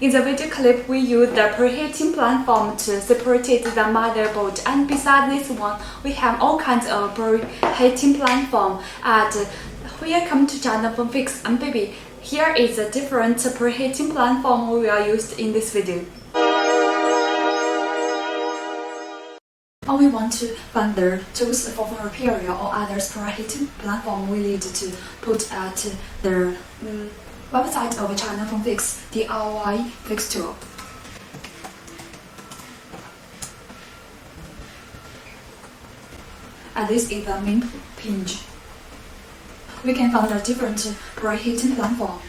In the video clip, we use the preheating platform to separate the motherboard, and beside this one, we have all kinds of preheating platform. And welcome to channel Phonefix and baby. Here is a different preheating platform we will use in this video. Or we want to find the tools for repair or other preheating platform we need to put at the website of China Phonefix DIY fix tool. And this is the main page. We can find a different preheating platform.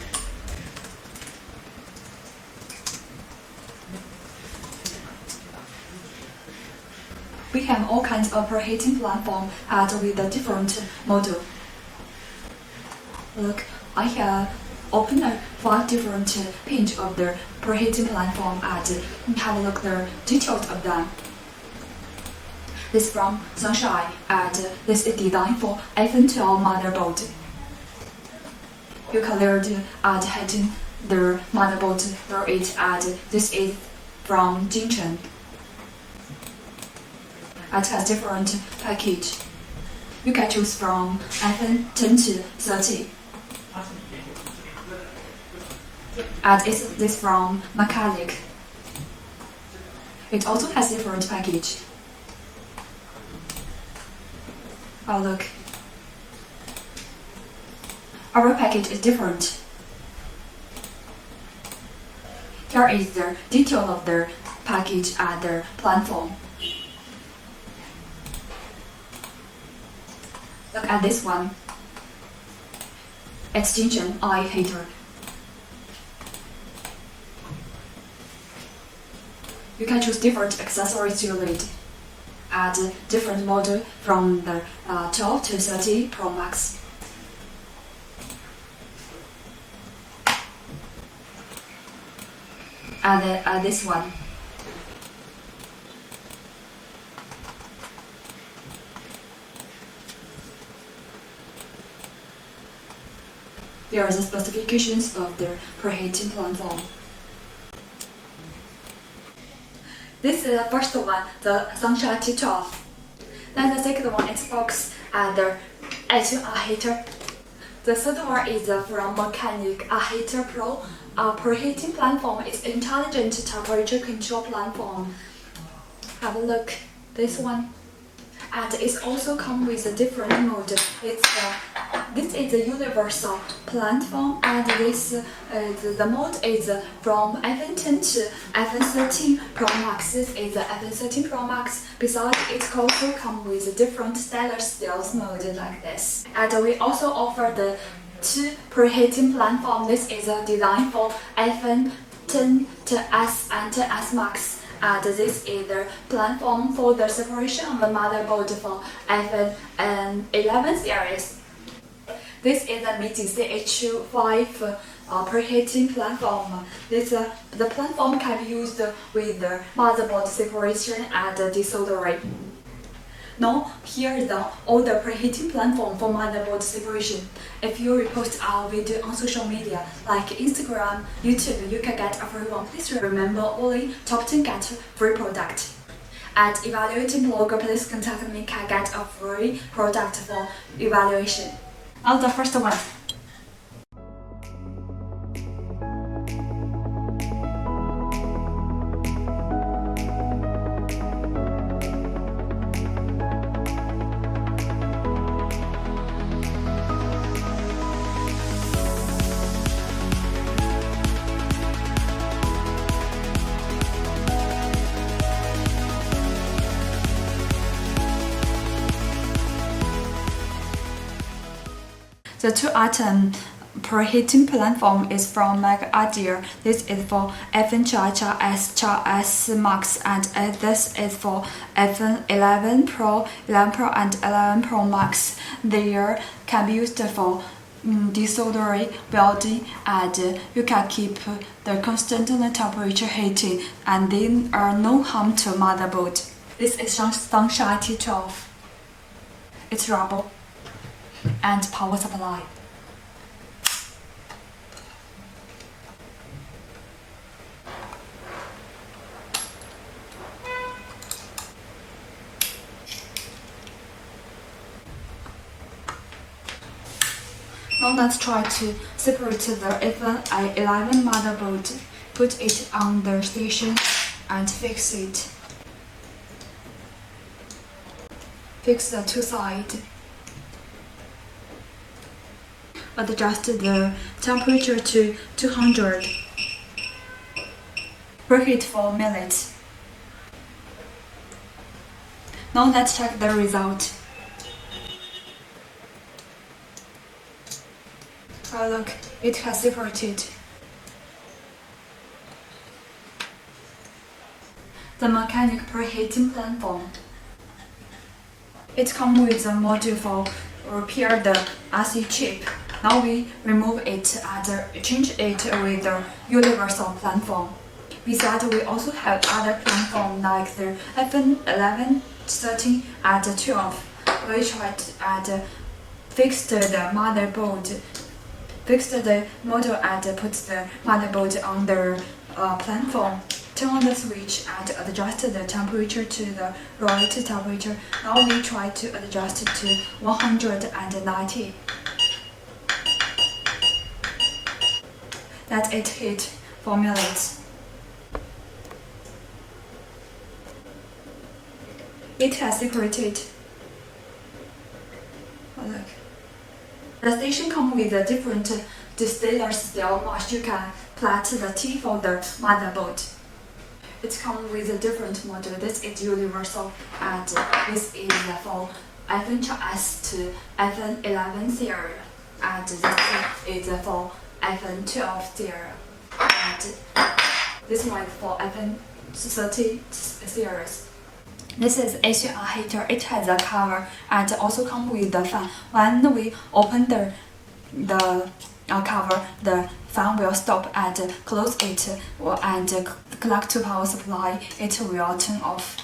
We have all kinds of preheating platform and with a different model. Look, I have opened 5 different pages of the preheating platform and have a look at the details of them. This is from Sunshine and this is designed for iPhone 12 motherboard. You colored and hitting the motherboard through it, and this is from Jinchen. It has different package. You can choose from iPhone 10 to 30. And it's this from Mechanic. It also has different package. Oh look. Our package is different. Here is the detail of the package and the platform. Look at this one. It's Jinchen iHeater. You can choose different accessories you need. Add different model from the 12 to 30 Pro Max. And this one. Here are the specifications of the preheating platform. This is the first one, the Sunshine T12. Then the second one is Box and the iHeater. The third one is from Mechanic iHeater Pro. Our preheating platform is intelligent temperature control platform. Have a look, this one. And it also comes with a different mode. This is a universal platform, and the mode is from iPhone 10 to iPhone 13 Pro Max. This is the iPhone 13 Pro Max. Besides, it also comes with a different stainless steel mode like this. And we also offer the 2 preheating platform. This is a design for iPhone 10 to S and 10S Max. And this is the platform for the separation of the motherboard for iPhone 11 series. This is a meeting CH5 preheating platform. The platform can be used with the motherboard separation and desoldering. Now, here is all the preheating platform for motherboard separation. If you repost our video on social media like Instagram, YouTube, you can get a free one. Please remember only top 10 get free product. And evaluating blogger, please contact me, can get a free product for evaluation. Now the first one. The 2-item preheating platform is from iHeater. This is for iPhone 12 S, 12S Max, and this is for iPhone 11 Pro, 11 Pro, and 11 Pro Max. They can be used for desoldering, welding, and you can keep the constant temperature heating, and there are no harm to motherboard. This is Sunshine T12. It's rubber and power supply. Now let's try to separate the FN11 motherboard, put it on the station and fix it. Fix the two sides. Adjust the temperature to 200. Preheat for minutes. Now let's check the result. Oh look, it has separated. The Mechanic Preheating Platform. It comes with a module for repair the IC chip. Now we remove it and change it with the universal platform. Besides, we also have other platforms like the FN11, 13, and 12. We tried and fixed the motherboard, fixed the model and put the motherboard on the platform. Turn on the switch and adjust the temperature to the right temperature. Now we try to adjust it to 190. Let it heat for minutes. It has separated. Oh, look. The station comes with a different distiller style mask. You can plait the T for the motherboard. It comes with a different model. This is universal and this is for FN12 to FN11 series, and this is for FN12 series, and this one is for FN30 series. This is iHeater. It has a cover and also comes with the fan. When we open the cover, the fan will stop and close it and connect to power supply. It will turn off.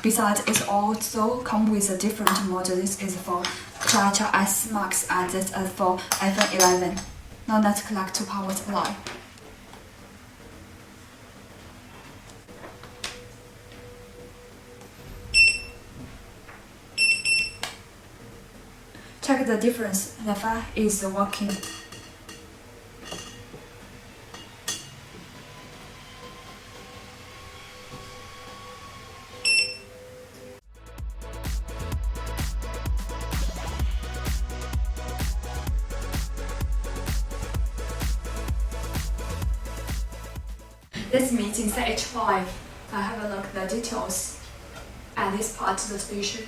Besides, it also comes with a different model. This is for CH5 Max and this is for FN11. Now let's connect to power supply. Check the difference. The fan is working. This means in CH5. I have a look at the details and this part of the station.